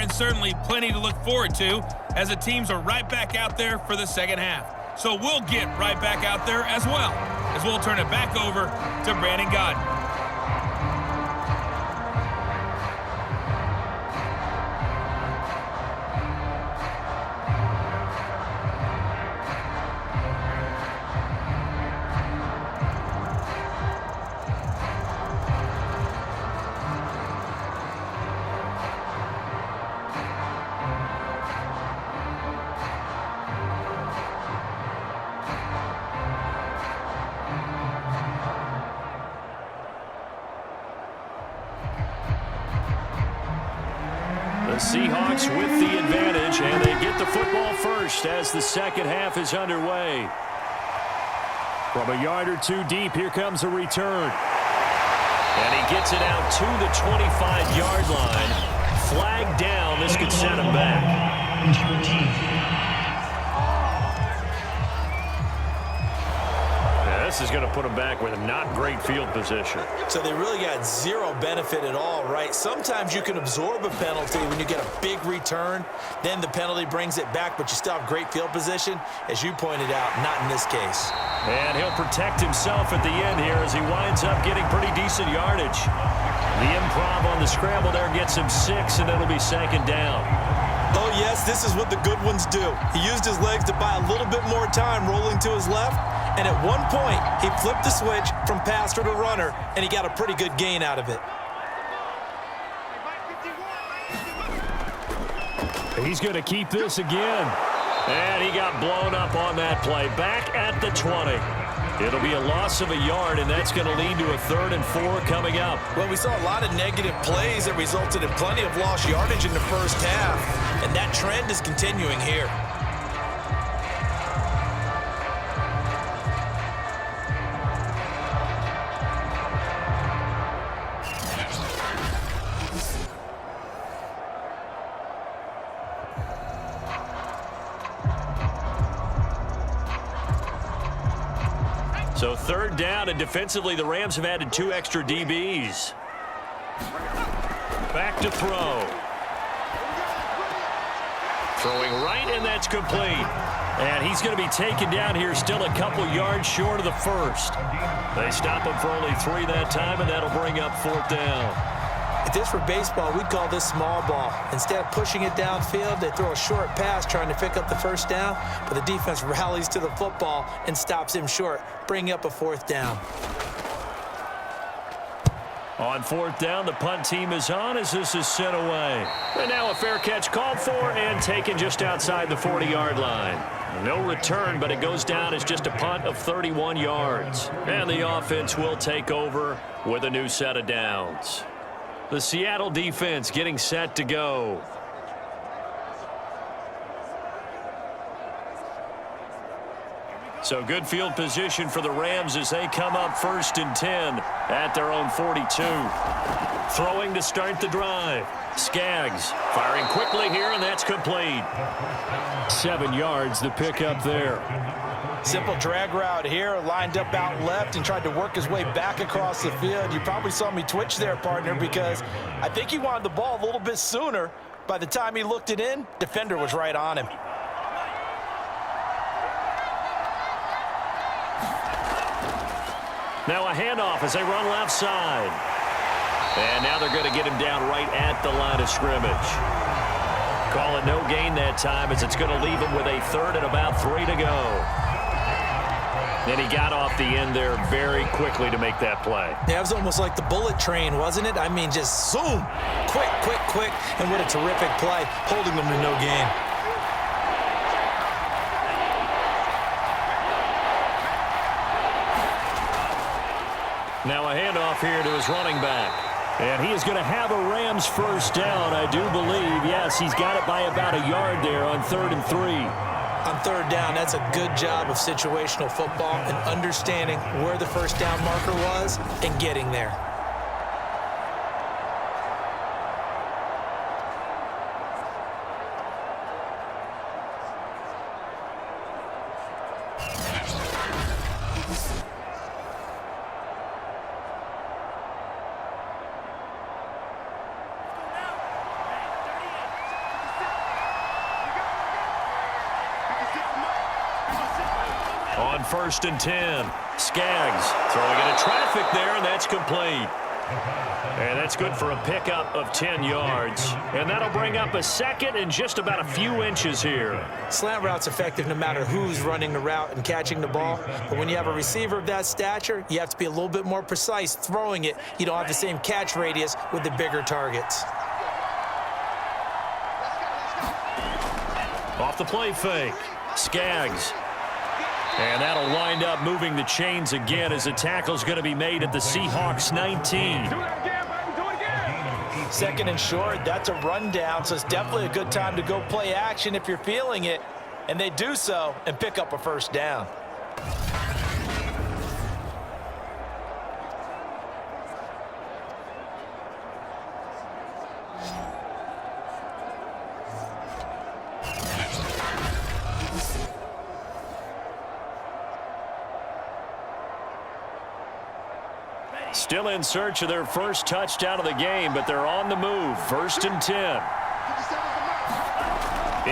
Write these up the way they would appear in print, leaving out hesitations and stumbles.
and certainly plenty to look forward to as the teams are right back out there for the second half. So we'll get right back out there as well, as we'll turn it back over to Brandon Godden. Seahawks with the advantage, and they get the football first as the second half is underway. From a yard or two deep, here comes a return. And he gets it out to the 25-yard line. Flag down. This could set him back. This is going to put him back with a not great field position. So they really got zero benefit at all, right? Sometimes you can absorb a penalty when you get a big return. Then the penalty brings it back, but you still have great field position. As you pointed out, not in this case. And he'll protect himself at the end here as he winds up getting pretty decent yardage. The improv on the scramble there gets him 6, and it'll be second down. Oh, yes, this is what the good ones do. He used his legs to buy a little bit more time rolling to his left. And at one point, he flipped the switch from passer to runner, and he got a pretty good gain out of it. He's going to keep this again. And he got blown up on that play. Back at the 20. It'll be a loss of a yard, and that's going to lead to a 3rd and 4 coming up. Well, we saw a lot of negative plays that resulted in plenty of lost yardage in the first half, and that trend is continuing here. So 3rd down, and defensively the Rams have added 2 extra DBs. Back to throw. Throwing right, and that's complete. And he's going to be taken down here, still a couple yards short of the first. They stop him for only 3 that time, and that'll bring up 4th down. If this were baseball, we'd call this small ball. Instead of pushing it downfield, they throw a short pass trying to pick up the first down, but the defense rallies to the football and stops him short, bringing up a 4th down. On 4th down, the punt team is on as this is sent away. And now a fair catch called for and taken just outside the 40-yard line. No return, but it goes down as just a punt of 31 yards. And the offense will take over with a new set of downs. The Seattle defense getting set to go. So good field position for the Rams as they come up 1st and 10 at their own 42. Throwing to start the drive. Skaggs firing quickly here, and that's complete. 7 yards the pickup there. Simple drag route here, lined up out left and tried to work his way back across the field. You probably saw me twitch there, partner, because I think he wanted the ball a little bit sooner. By the time he looked it in, defender was right on him. Now a handoff as they run left side. And now they're going to get him down right at the line of scrimmage. Call it no gain that time as it's going to leave him with a 3rd and about 3 to go. And he got off the end there very quickly to make that play. Yeah, it was almost like the bullet train, wasn't it? I mean, just zoom. Quick, quick, quick. And what a terrific play, holding them to no gain. Now a handoff here to his running back. And he is going to have a Rams 1st down, I do believe. Yes, he's got it by about a yard there on 3rd and 3. On 3rd down, that's a good job of situational football and understanding where the 1st down marker was and getting there. On 1st and 10, Skaggs throwing into traffic there, and that's complete. And that's good for a pickup of 10 yards. And that'll bring up a second and just about a few inches here. Slant route's effective no matter who's running the route and catching the ball. But when you have a receiver of that stature, you have to be a little bit more precise throwing it. You don't have the same catch radius with the bigger targets. Off the play fake, Skaggs. And that'll wind up moving the chains again as the tackle's going to be made at the Seahawks 19. Second and short, that's a rundown, so it's definitely a good time to go play action if you're feeling it. And they do so and pick up a first down. Still in search of their first touchdown of the game, but they're on the move. 1st and 10.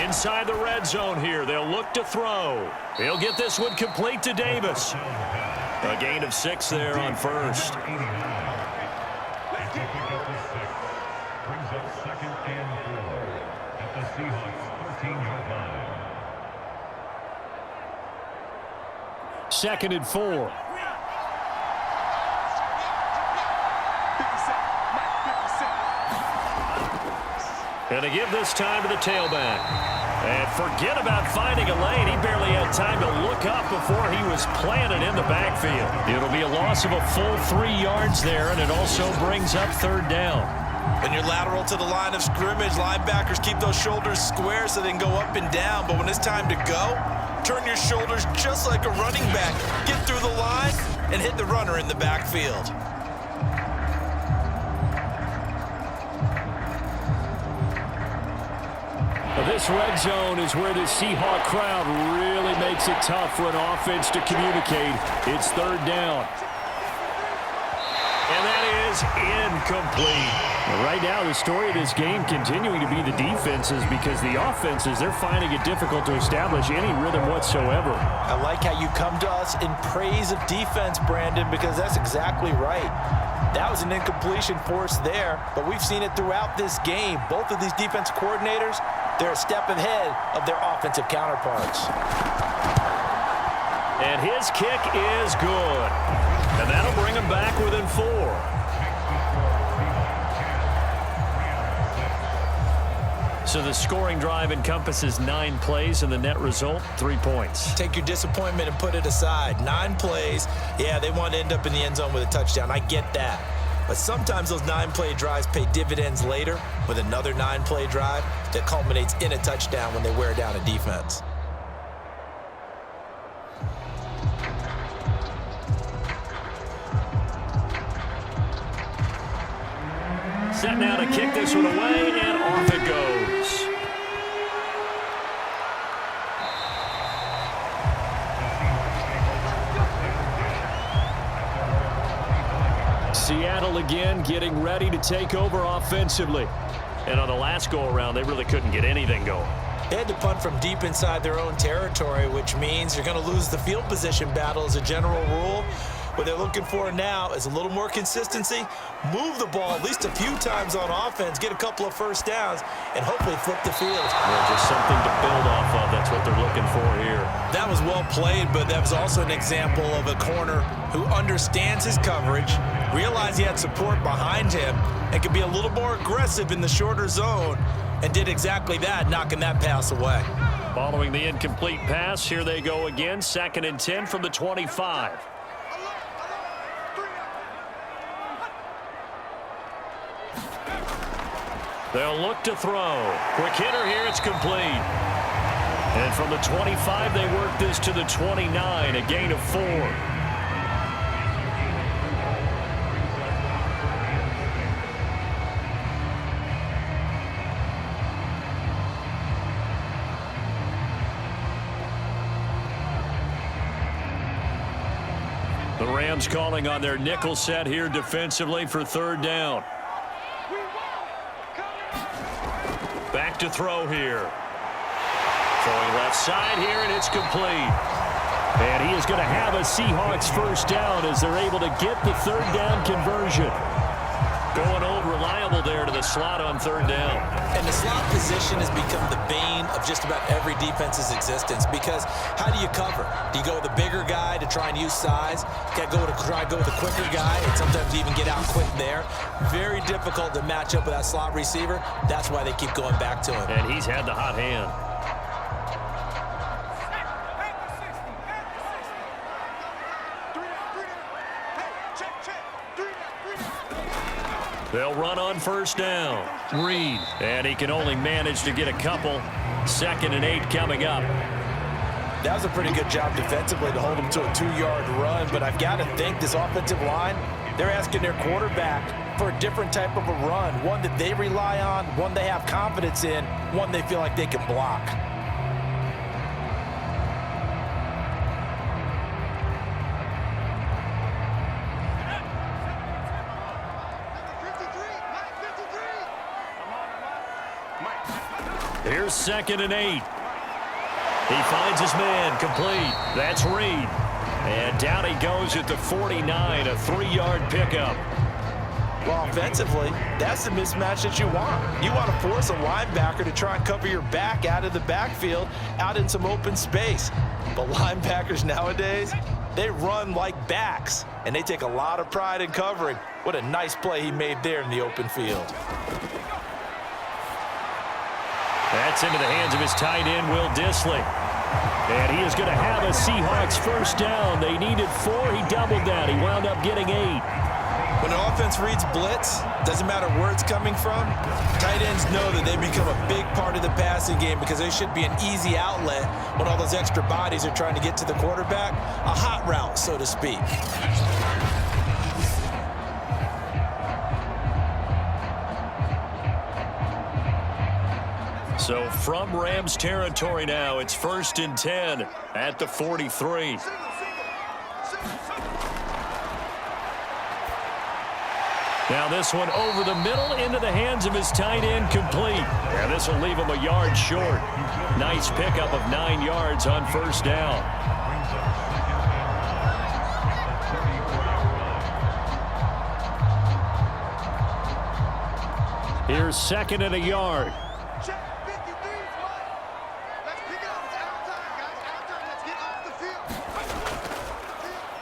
Inside the red zone here. They'll look to throw. He'll get this one complete to Davis. A gain of 6 there on first. Brings up 2nd and 4 at the Seahawks 13-yard line. 2nd and 4. And to give this time to the tailback. And forget about finding a lane. He barely had time to look up before he was planted in the backfield. It'll be a loss of a full 3 yards there, and it also brings up 3rd down. When you're lateral to the line of scrimmage, linebackers keep those shoulders square so they can go up and down. But when it's time to go, turn your shoulders just like a running back. Get through the line and hit the runner in the backfield. This red zone is where the Seahawk crowd really makes it tough for an offense to communicate. It's 3rd down. And that is incomplete. Right now, the story of this game continuing to be the defenses, because the offenses, they're finding it difficult to establish any rhythm whatsoever. I like how you come to us in praise of defense, Brandon, because that's exactly right. That was an incompletion force there, but we've seen it throughout this game. Both of these defense coordinators, they're a step ahead of their offensive counterparts. And his kick is good. And that'll bring him back within 4. So the scoring drive encompasses 9 plays, and the net result, 3 points. Take your disappointment and put it aside. 9 plays. Yeah, they want to end up in the end zone with a touchdown. I get that. But sometimes those 9-play drives pay dividends later with another 9-play drive that culminates in a touchdown when they wear down a defense. Set now to kick this one away, and off it goes. Seattle again getting ready to take over offensively. And on the last go-around, they really couldn't get anything going. They had to punt from deep inside their own territory, which means you're going to lose the field position battle as a general rule. What they're looking for now is a little more consistency, move the ball at least a few times on offense, get a couple of first downs, and hopefully flip the field. Yeah, just something to build off of. That's what they're looking for here. That was well played, but that was also an example of a corner who understands his coverage, realized he had support behind him, and could be a little more aggressive in the shorter zone, and did exactly that, knocking that pass away. Following the incomplete pass, here they go again, 2nd and 10 from the 25. They'll look to throw. Quick hitter here, it's complete. And from the 25, they work this to the 29, a gain of 4. The Rams calling on their nickel set here defensively for 3rd down. Back to throw here. Throwing left side here, and it's complete. And he is going to have a Seahawks first down as they're able to get the third down conversion. Going old reliable there to the slot on third down. And the slot position has become the bane of just about every defense's existence because how do you cover? Do you go with the bigger guy to try and use size? You got to try to go with the quicker guy and sometimes even get out quick there. Very difficult to match up with that slot receiver. That's why they keep going back to him. And he's had the hot hand. They'll run on first down. Reed. And he can only manage to get a couple. 2nd and 8 coming up. That was a pretty good job defensively to hold him to a 2-yard run, but I've got to think this offensive line, they're asking their quarterback for a different type of a run, one that they rely on, one they have confidence in, one they feel like they can block. Here's 2nd and 8. He finds his man, complete. That's Reed. And down he goes at the 49, a 3-yard pickup. Well, offensively, that's the mismatch that you want. You want to force a linebacker to try and cover your back out of the backfield, out in some open space. But linebackers nowadays, they run like backs, and they take a lot of pride in covering. What a nice play he made there in the open field. That's into the hands of his tight end, Will Dissly. And he is going to have a Seahawks first down. They needed 4. He doubled that. He wound up getting 8. When an offense reads blitz, doesn't matter where it's coming from, tight ends know that they become a big part of the passing game because they should be an easy outlet when all those extra bodies are trying to get to the quarterback. A hot route, so to speak. So from Rams territory now, it's 1st and 10 at the 43. Now this one over the middle into the hands of his tight end, complete. And this will leave him a yard short. Nice pickup of 9 yards on first down. Here's 2nd and a yard.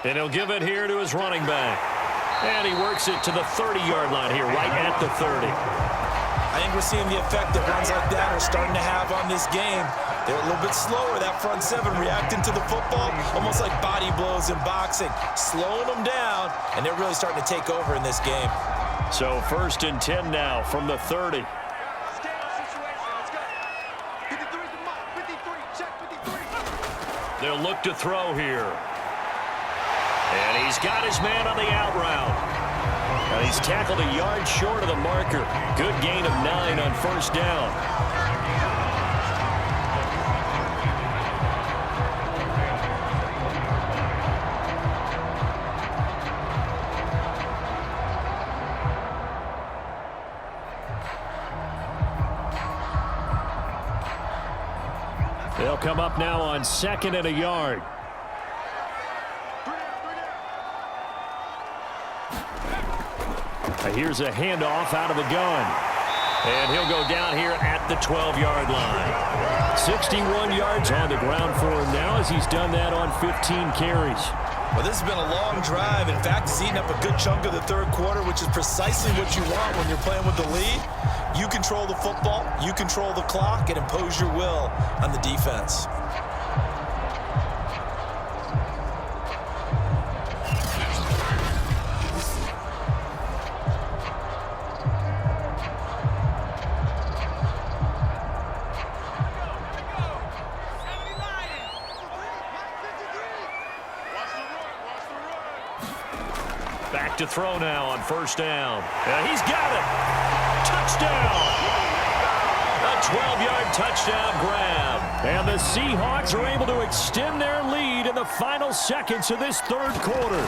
And he'll give it here to his running back. And he works it to the 30-yard line here, right at the 30. I think we're seeing the effect that runs like that are starting to have on this game. They're a little bit slower, that front 7 reacting to the football, almost like body blows in boxing, slowing them down, and they're really starting to take over in this game. So 1st and 10 now from the 30. They'll look to throw here. And he's got his man on the out route. And he's tackled a yard short of the marker. Good gain of 9 on first down. They'll come up now on 2nd and a yard. Here's a handoff out of the gun. And he'll go down here at the 12-yard line. 61 yards on the ground for him now as he's done that on 15 carries. Well, this has been a long drive. In fact, he's eaten up a good chunk of the third quarter, which is precisely what you want when you're playing with the lead. You control the football, you control the clock, and impose your will on the defense. Back to throw now on first down. He's got it. Touchdown. A 12-yard touchdown grab. And the Seahawks are able to extend their lead in the final seconds of this third quarter.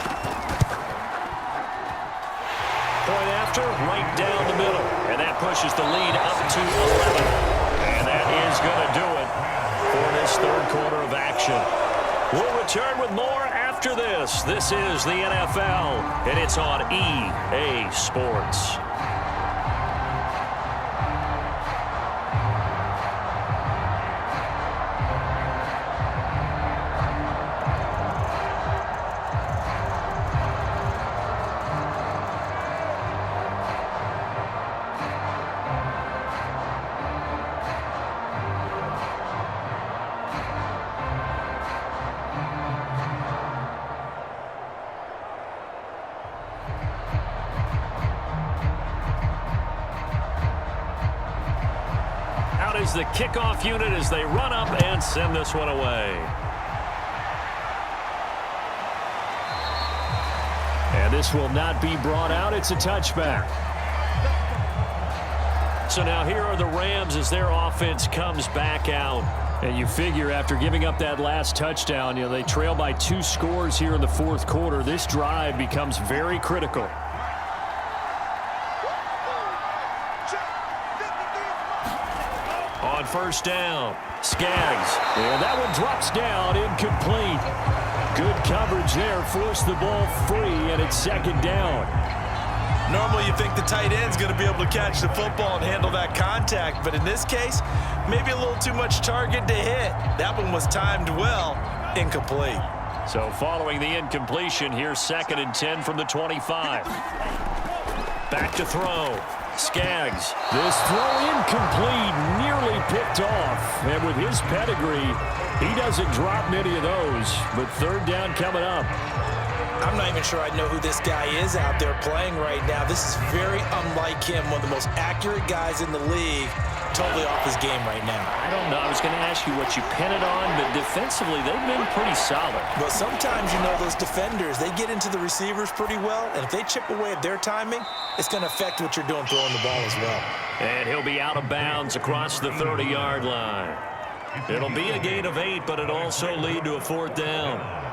Point after, right down the middle. And that pushes the lead up to 11. And that is going to do it for this third quarter of action. We'll return with more after this. This is the NFL, and it's on EA Sports. Is the kickoff unit as they run up and send this one away. And this will not be brought out. It's a touchback. So now here are the Rams as their offense comes back out. And you figure after giving up that last touchdown, they trail by 2 scores here in the fourth quarter. This drive becomes very critical. On first down, Skaggs. And that one drops down, incomplete. Good coverage there, forced the ball free, and it's second down. Normally you think the tight end's going to be able to catch the football and handle that contact, but in this case, maybe a little too much target to hit. That one was timed well, incomplete. So following the incompletion, here's 2nd and 10 from the 25. Back to throw. Skaggs. This throw incomplete, nearly picked off. And with his pedigree, he doesn't drop many of those. But third down coming up. I'm not even sure I know who this guy is out there playing right now. This is very unlike him, one of the most accurate guys in the league. Totally off his game right now. I don't know. I was going to ask you what you pin it on, but defensively, they've been pretty solid. Well, sometimes, those defenders, they get into the receivers pretty well, and if they chip away at their timing, it's going to affect what you're doing throwing the ball as well. And he'll be out of bounds across the 30-yard line. It'll be a gain of 8, but it'll also lead to a 4th down.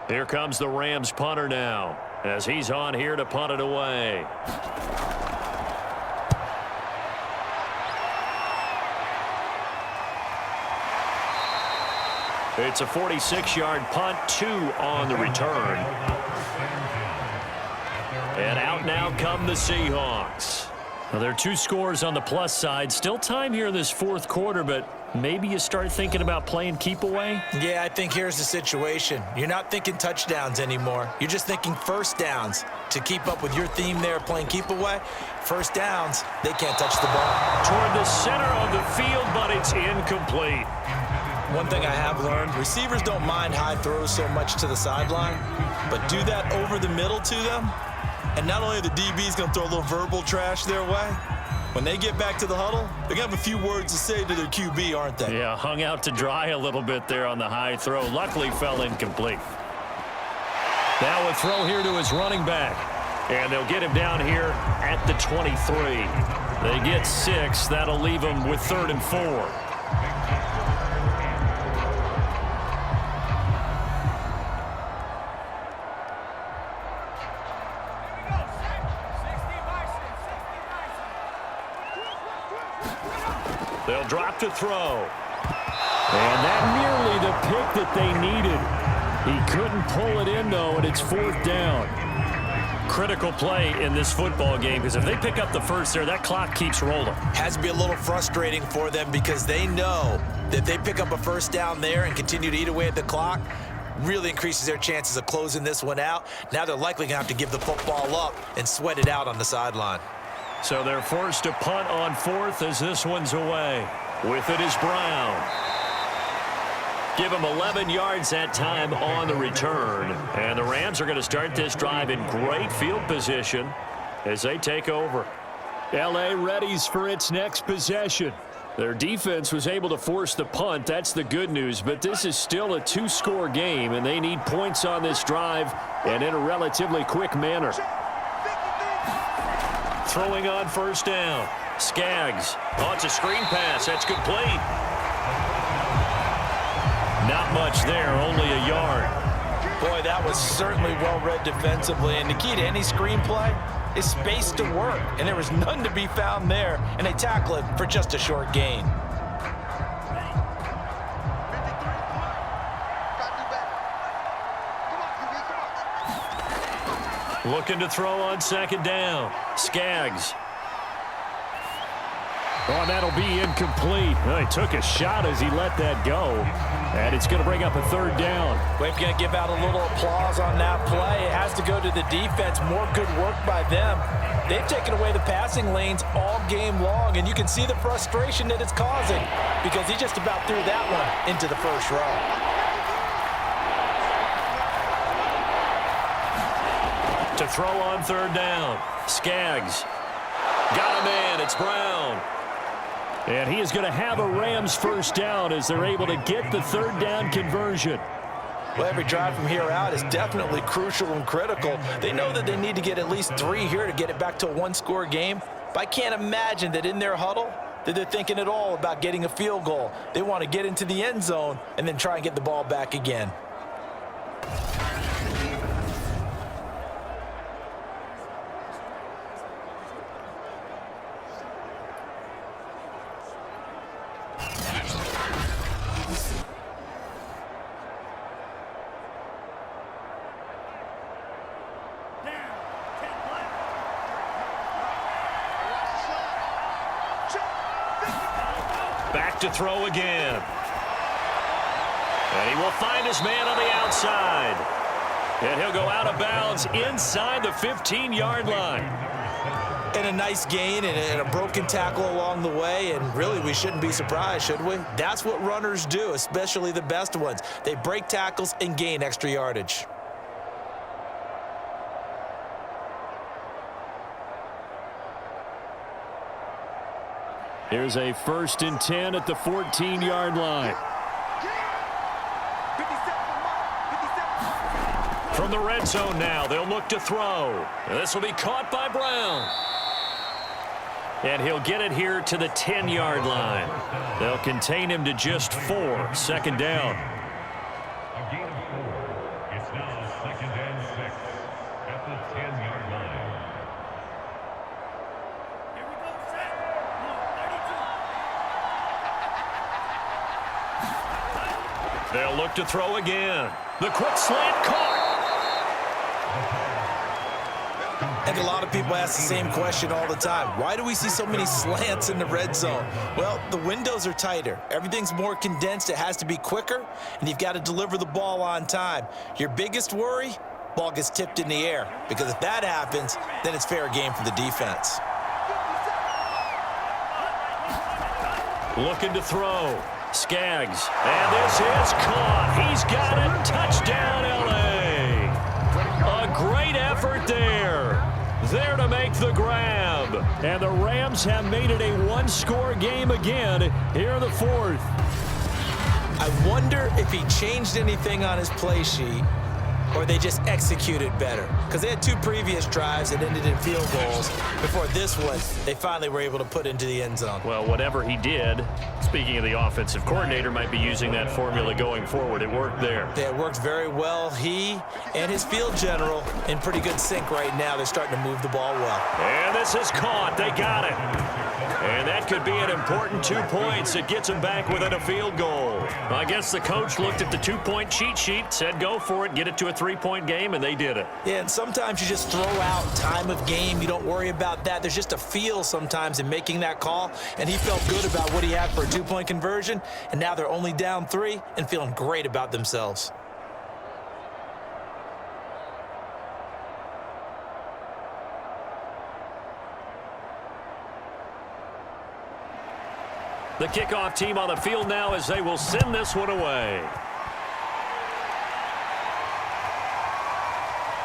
Here comes the Rams punter now, as he's on here to punt it away. It's a 46-yard punt, 2 on the return. And out now come the Seahawks. Well, there are 2 scores on the plus side. Still time here in this fourth quarter, but maybe you start thinking about playing keep away? Yeah, I think here's the situation. You're not thinking touchdowns anymore. You're just thinking first downs. To keep up with your theme there, playing keep away, first downs, they can't touch the ball. Toward the center of the field, but it's incomplete. One thing I have learned, receivers don't mind high throws so much to the sideline, but do that over the middle to them, and not only are the DBs going to throw a little verbal trash their way, when they get back to the huddle, they're going to have a few words to say to their QB, aren't they? Yeah, hung out to dry a little bit there on the high throw. Luckily fell incomplete. Now a throw here to his running back. And they'll get him down here at the 23. They get 6. That'll leave them with 3rd and 4. They'll drop to throw. And that nearly the pick that they needed. He couldn't pull it in, though, and it's 4th down. Critical play in this football game, because if they pick up the first there, that clock keeps rolling. Has to be a little frustrating for them because they know that if they pick up a first down there and continue to eat away at the clock, really increases their chances of closing this one out. Now they're likely going to have to give the football up and sweat it out on the sideline. So they're forced to punt on 4th as this one's away. With it is Brown. Give him 11 yards that time on the return. And the Rams are going to start this drive in great field position as they take over. L.A. readies for its next possession. Their defense was able to force the punt. That's the good news. But this is still a 2-score game, and they need points on this drive and in a relatively quick manner. Throwing on first down. Skaggs. Oh, it's a screen pass. That's complete. Not much there, only a yard. Boy, that was certainly well-read defensively, and the key to any screenplay is space to work, and there was none to be found there, and they tackle it for just a short gain. Looking to throw on second down. Skaggs. Oh, that'll be incomplete. Well, he took a shot as he let that go. And it's going to bring up a third down. We're going to give out a little applause on that play. It has to go to the defense. More good work by them. They've taken away the passing lanes all game long, and you can see the frustration that it's causing because he just about threw that one into the first row. To throw on third down. Skaggs. Got a man. It's Brown. And he is going to have a Rams first down as they're able to get the third down conversion. Well, every drive from here out is definitely crucial and critical. They know that they need to get at least 3 here to get it back to a one-score game. But I can't imagine that in their huddle that they're thinking at all about getting a field goal. They want to get into the end zone and then try and get the ball back again. Back to throw again. And he will find his man on the outside. And he'll go out of bounds inside the 15-yard line. And a nice gain and a broken tackle along the way, and really we shouldn't be surprised, should we? That's what runners do, especially the best ones. They break tackles and gain extra yardage. Here's a 1st and 10 at the 14-yard line. From the red zone now, they'll look to throw. This will be caught by Brown. And he'll get it here to the 10-yard line. They'll contain him to just 4. 2nd down. A gain of 4. It's now 2nd and 6 at the 10-yard line. They'll look to throw again. The quick slant caught. I think a lot of people ask the same question all the time. Why do we see so many slants in the red zone? Well, the windows are tighter. Everything's more condensed. It has to be quicker, and you've got to deliver the ball on time. Your biggest worry, ball gets tipped in the air, because if that happens, then it's fair game for the defense. Looking to throw. Skaggs. And this is caught. He's got it. Touchdown, L.A. A great effort there. There to make the grab. And the Rams have made it a one-score game again here in the 4th. I wonder if he changed anything on his play sheet or they just executed better. Because they had 2 previous drives that ended in field goals. Before this one, they finally were able to put into the end zone. Well, whatever he did, speaking of the offensive coordinator, might be using that formula going forward. It worked there. Yeah, it worked very well. He and his field general in pretty good sync right now. They're starting to move the ball well. And this is caught. They got it. And that could be an important 2 points. It gets them back within a field goal. I guess the coach looked at the 2-point cheat sheet, said go for it, get it to a 3-point game, and they did it. Yeah, and sometimes you just throw out time of game. You don't worry about that. There's just a feel sometimes in making that call, and he felt good about what he had for a 2-point conversion, and now they're only down 3 and feeling great about themselves. The kickoff team on the field now as they will send this one away.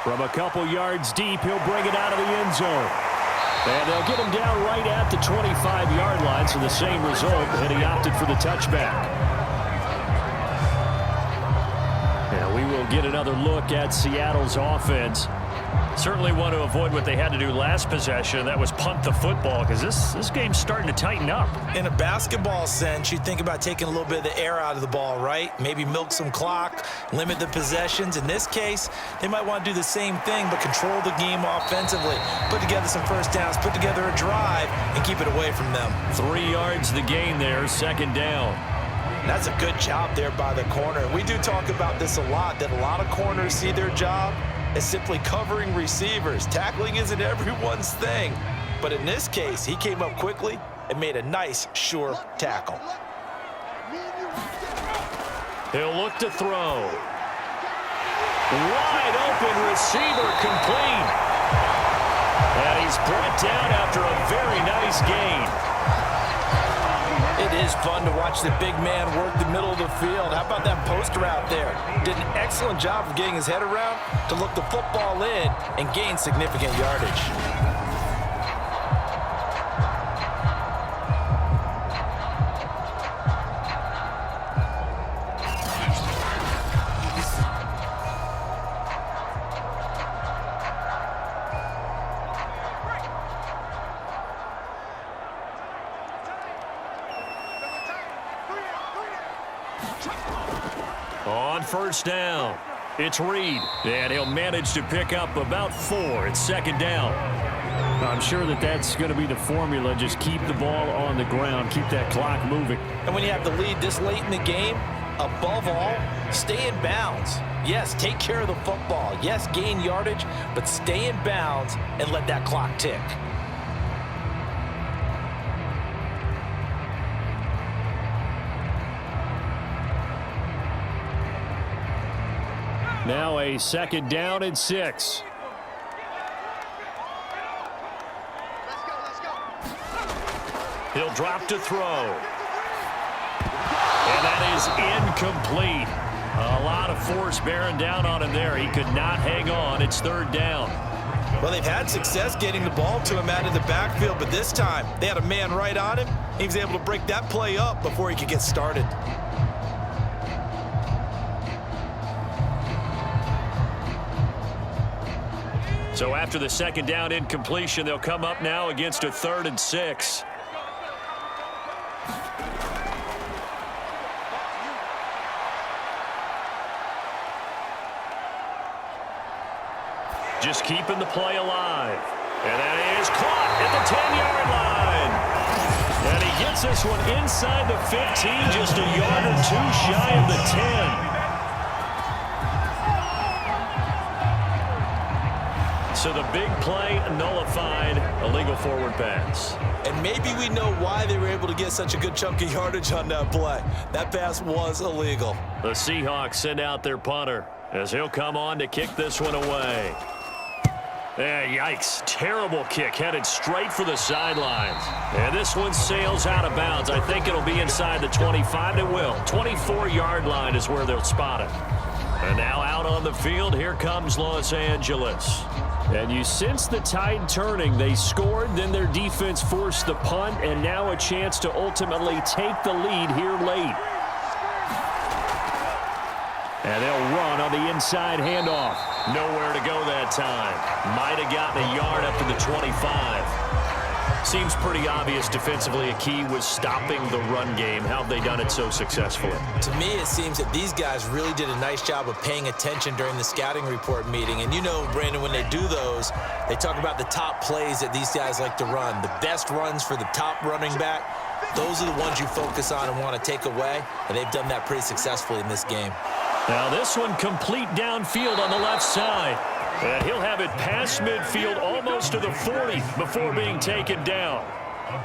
From a couple yards deep, he'll bring it out of the end zone. And they'll get him down right at the 25-yard line, so the same result, and he opted for the touchback. Now we will get another look at Seattle's offense. Certainly want to avoid what they had to do last possession. That was punt the football, because this game's starting to tighten up. In a basketball sense, you think about taking a little bit of the air out of the ball, right? Maybe milk some clock, limit the possessions. In this case, they might want to do the same thing, but control the game offensively. Put together some first downs, put together a drive, and keep it away from them. 3 yards the gain there, second down. That's a good job there by the corner. We do talk about this a lot, that a lot of corners see their job as simply covering receivers. Tackling isn't everyone's thing. But in this case, he came up quickly and made a nice, sure tackle. He'll look to throw. Wide open receiver complete. And he's brought down after a very nice gain. It is fun to watch the big man work the middle of the field. How about that post route there? Did an excellent job of getting his head around to look the football in and gain significant yardage. On first down, it's Reed, and he'll manage to pick up about 4. It's second down. I'm sure that's going to be the formula. Just keep the ball on the ground, keep that clock moving. And when you have the lead this late in the game, above all, stay in bounds. Yes, take care of the football. Yes, gain yardage, but stay in bounds and let that clock tick. Now a second down and 6. He'll drop to throw. And that is incomplete. A lot of force bearing down on him there. He could not hang on. It's third down. Well, they've had success getting the ball to him out of the backfield, but this time they had a man right on him. He was able to break that play up before he could get started. So after the second down incompletion, they'll come up now against a 3rd and 6. Just keeping the play alive. And that is caught at the 10-yard line. And he gets this one inside the 15, just a yard or 2 shy of the 10. So the big play nullified, illegal forward pass. And maybe we know why they were able to get such a good chunk of yardage on that play. That pass was illegal. The Seahawks send out their punter as he'll come on to kick this one away. Yikes, terrible kick, headed straight for the sidelines. And this one sails out of bounds. I think it'll be inside the 25. It will. 24-yard line is where they'll spot it. And now out on the field, here comes Los Angeles. And you sense the tide turning. They scored, then their defense forced the punt, and now a chance to ultimately take the lead here late. And they'll run on the inside handoff. Nowhere to go that time. Might have gotten a yard up to the 25. Seems pretty obvious defensively a key was stopping the run game. How have they done it so successfully? To me, it seems that these guys really did a nice job of paying attention during the scouting report meeting. And you know, Brandon, when they do those, they talk about the top plays that these guys like to run. The best runs for the top running back. Those are the ones you focus on and want to take away. And they've done that pretty successfully in this game. Now this one complete downfield on the left side. And he'll have it past midfield almost to the 40 before being taken down.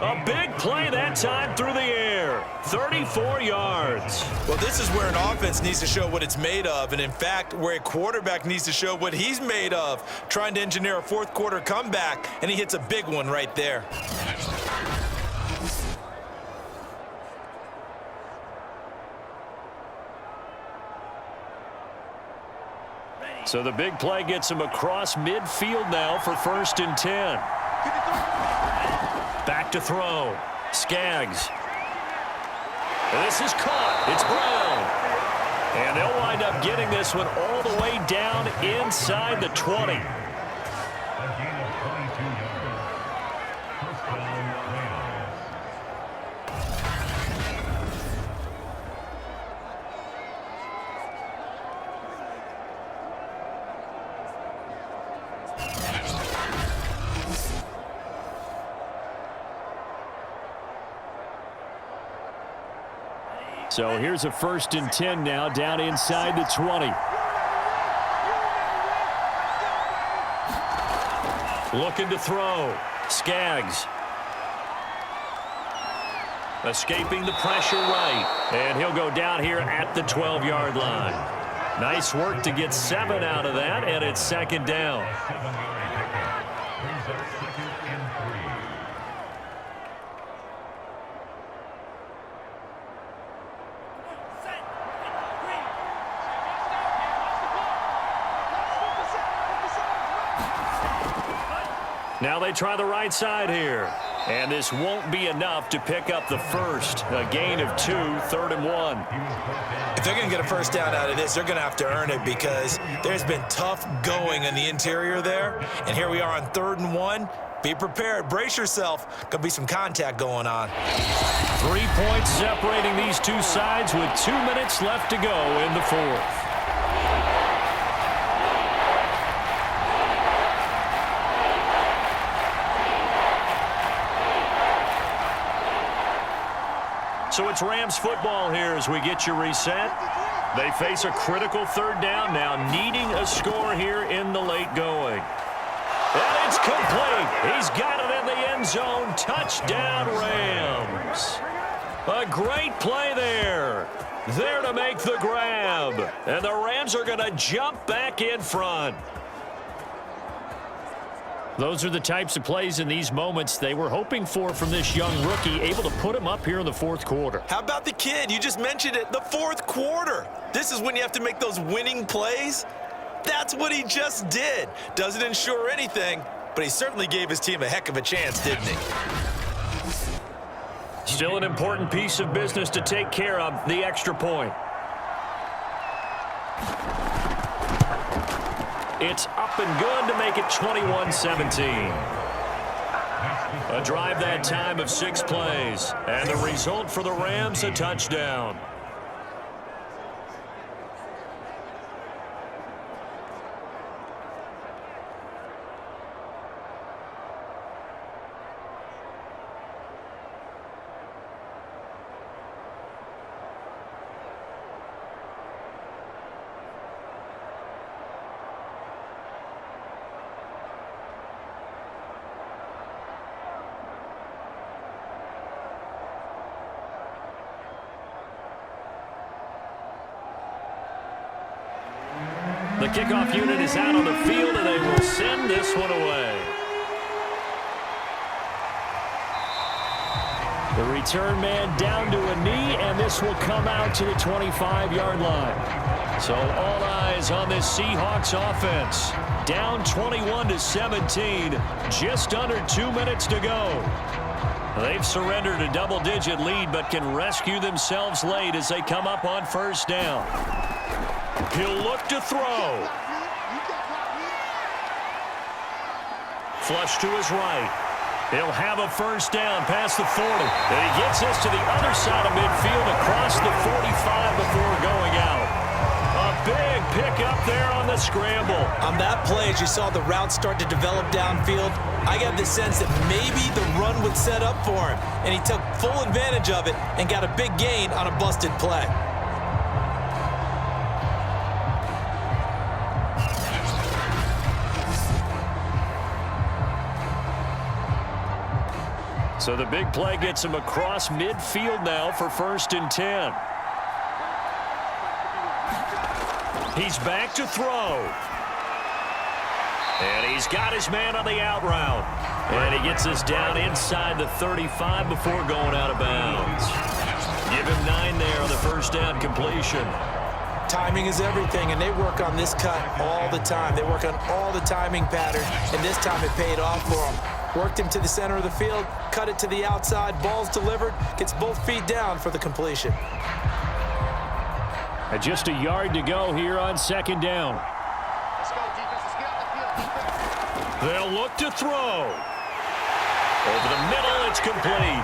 A big play that time through the air. 34 yards. Well, this is where an offense needs to show what it's made of. And in fact, where a quarterback needs to show what he's made of. Trying to engineer a fourth quarter comeback, and he hits a big one right there. So the big play gets him across midfield now for 1st and 10. Back to throw. Skaggs. This is caught. It's Brown. And they'll wind up getting this one all the way down inside the 20. A gain of 22 yards. First down, Rams. So here's a 1st and 10 now, down inside the 20. Looking to throw. Skaggs. Escaping the pressure right. And he'll go down here at the 12-yard line. Nice work to get 7 out of that, and it's 2nd down. 7-yard pickup. Brings up 2nd and 3. Now they try the right side here. And this won't be enough to pick up the first. A gain of 2, 3rd and 1. If they're going to get a first down out of this, they're going to have to earn it because there's been tough going in the interior there. And here we are on 3rd and 1. Be prepared. Brace yourself. Going to be some contact going on. 3 points separating these two sides with 2 minutes left to go in the 4th. So it's Rams football here as we get you reset. They face a critical 3rd down now, needing a score here in the late going. And it's complete. He's got it in the end zone. Touchdown, Rams. A great play there. There to make the grab. And the Rams are going to jump back in front. Those are the types of plays in these moments they were hoping for from this young rookie, able to put him up here in the 4th quarter. How about the kid? You just mentioned it, the 4th quarter. This is when you have to make those winning plays. That's what he just did. Doesn't ensure anything, but he certainly gave his team a heck of a chance, didn't he? Still an important piece of business to take care of, the extra point. It's up and good to make it 21-17. A drive that time of 6 plays. And the result for the Rams, a touchdown. The kickoff unit is out on the field, and they will send this one away. The return man down to a knee, and this will come out to the 25-yard line. So all eyes on this Seahawks offense. Down 21-17, just under 2 minutes to go. They've surrendered a double-digit lead, but can rescue themselves late as they come up on 1st down. He'll look to throw. Flush to his right. He'll have a 1st down past the 40. And he gets this to the other side of midfield across the 45 before going out. A big pickup there on the scramble. On that play, as you saw the route start to develop downfield, I got the sense that maybe the run would set up for him. And he took full advantage of it and got a big gain on a busted play. So the big play gets him across midfield now for 1st and 10. He's back to throw. And he's got his man on the out route. And he gets this down inside the 35 before going out of bounds. Give him 9 there on the 1st down completion. Timing is everything, and they work on this cut all the time. They work on all the timing patterns, and this time it paid off for them. Worked him to the center of the field, cut it to the outside, ball's delivered, gets both feet down for the completion. And just a yard to go here on 2nd down. Let's go, defense. Let's get out the field. They'll look to throw. Over the middle, it's complete.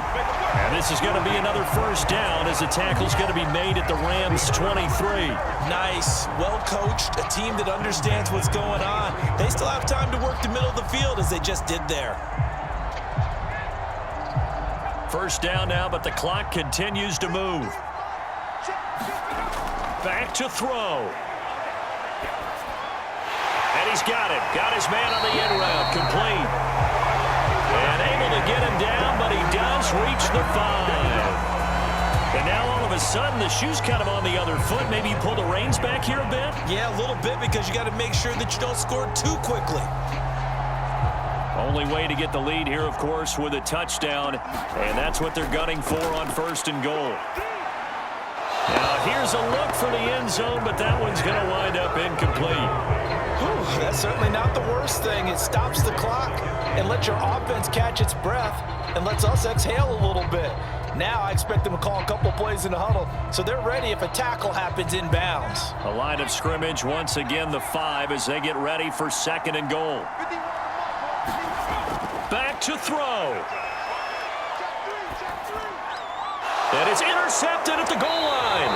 And this is going to be another first down as the tackle's going to be made at the Rams' 23. Nice, well-coached, a team that understands what's going on. They still have time to work the middle of the field as they just did there. First down now, but the clock continues to move. Back to throw. And he's got it. Got his man on the end route. Complete. And able to get him down, but he does reach the 5. And now all of a sudden, the shoe's kind of on the other foot. Maybe you pull the reins back here a bit? Yeah, a little bit, because you got to make sure that you don't score too quickly. Only way to get the lead here, of course, with a touchdown. And that's what they're gunning for on 1st and goal. Now, here's a look for the end zone, but that one's going to wind up incomplete. Whew, that's certainly not the worst thing. It stops the clock and lets your offense catch its breath and lets us exhale a little bit. Now I expect them to call a couple plays in the huddle, so they're ready if a tackle happens inbounds. A line of scrimmage, once again the 5 as they get ready for 2nd and goal. Back to throw. And it's intercepted at the goal line.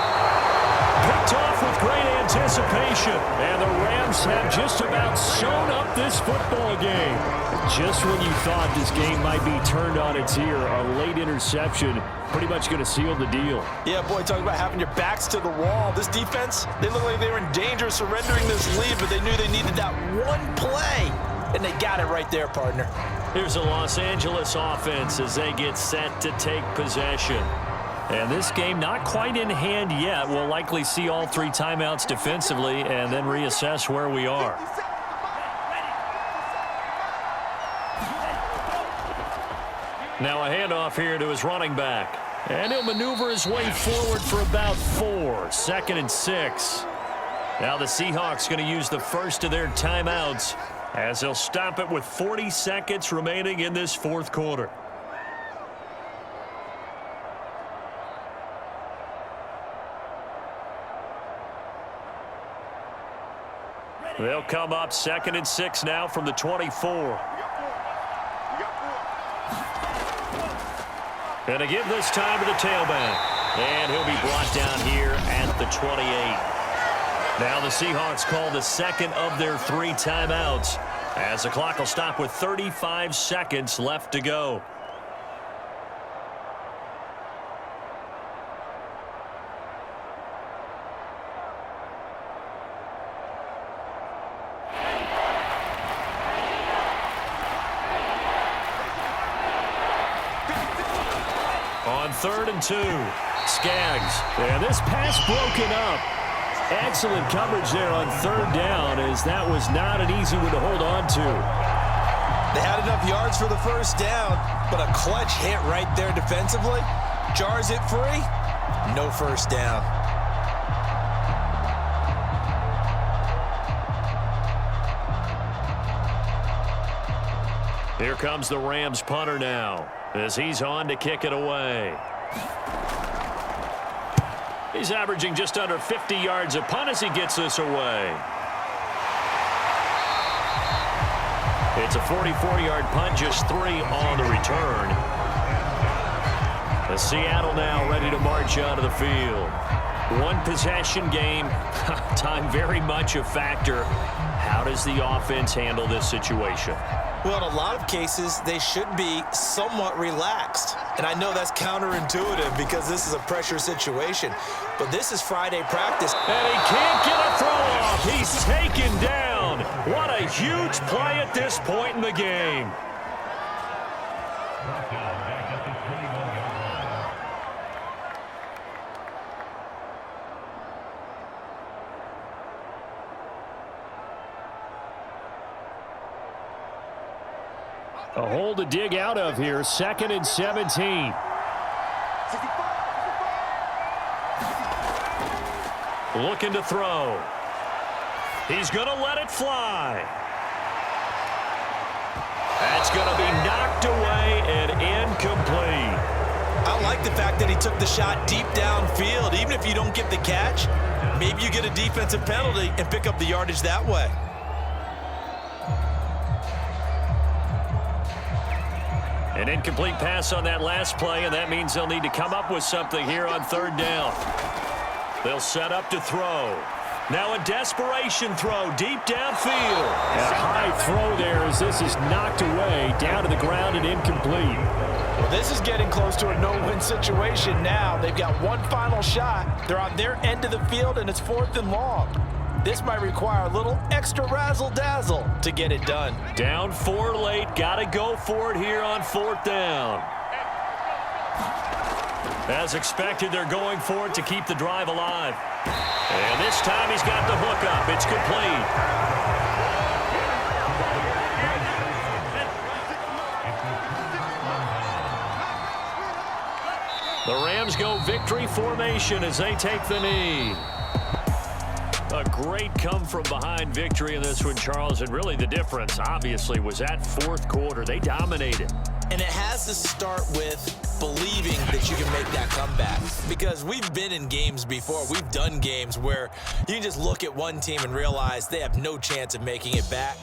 Picked off with great anticipation. And the Rams have just about sewn up this football game. Just when you thought this game might be turned on its ear, a late interception pretty much going to seal the deal. Yeah, boy, talking about having your backs to the wall. This defense, they look like they were in danger of surrendering this lead, but they knew they needed that one play. And they got it right there, partner. Here's a Los Angeles offense as they get set to take possession. And this game not quite in hand yet. We'll likely see all 3 timeouts defensively and then reassess where we are. Now a handoff here to his running back. And he'll maneuver his way forward for about 4. 2nd and 6. Now the Seahawks going to use the first of their timeouts as they'll stop it with 40 seconds remaining in this 4th quarter. They'll come up 2nd and 6 now from the 24. And to give this time to the tailback. And he'll be brought down here at the 28. Now the Seahawks call the 2nd of their 3 timeouts as the clock will stop with 35 seconds left to go. On 3rd and 2, Skaggs. And this pass broken up. Excellent coverage there on 3rd down, as that was not an easy one to hold on to. They had enough yards for the first down, but a clutch hit right there defensively. Jars it free, no first down. Here comes the Rams punter now as he's on to kick it away. He's averaging just under 50 yards a punt as he gets this away. It's a 44-yard punt, just 3 on the return. The Seattle now ready to march onto the field. 1 possession game, time very much a factor. How does the offense handle this situation? Well, in a lot of cases, they should be somewhat relaxed. And I know that's counterintuitive because this is a pressure situation. But this is Friday practice. And he can't get a throw off. He's taken down. What a huge play at this point in the game. A hole to dig out of here. 2nd and 17. Looking to throw. He's going to let it fly. That's going to be knocked away and incomplete. I like the fact that he took the shot deep downfield. Even if you don't get the catch, maybe you get a defensive penalty and pick up the yardage that way. An incomplete pass on that last play, and that means they'll need to come up with something here on third down. They'll set up to throw. Now a desperation throw deep downfield. A high throw there as this is knocked away down to the ground and incomplete. Well, this is getting close to a no-win situation now. They've got one final shot. They're on their end of the field, and it's 4th and long. This might require a little extra razzle-dazzle to get it done. Down 4 late. Got to go for it here on 4th down. As expected, they're going for it to keep the drive alive. And this time he's got the hook up. It's complete. The Rams go victory formation as they take the knee. A great come-from-behind victory in this one, Charles, and really the difference, obviously, was that 4th quarter. They dominated. And it has to start with believing that you can make that comeback. Because we've been in games before. We've done games where you can just look at one team and realize they have no chance of making it back.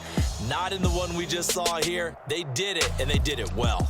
Not in the one we just saw here. They did it, and they did it well.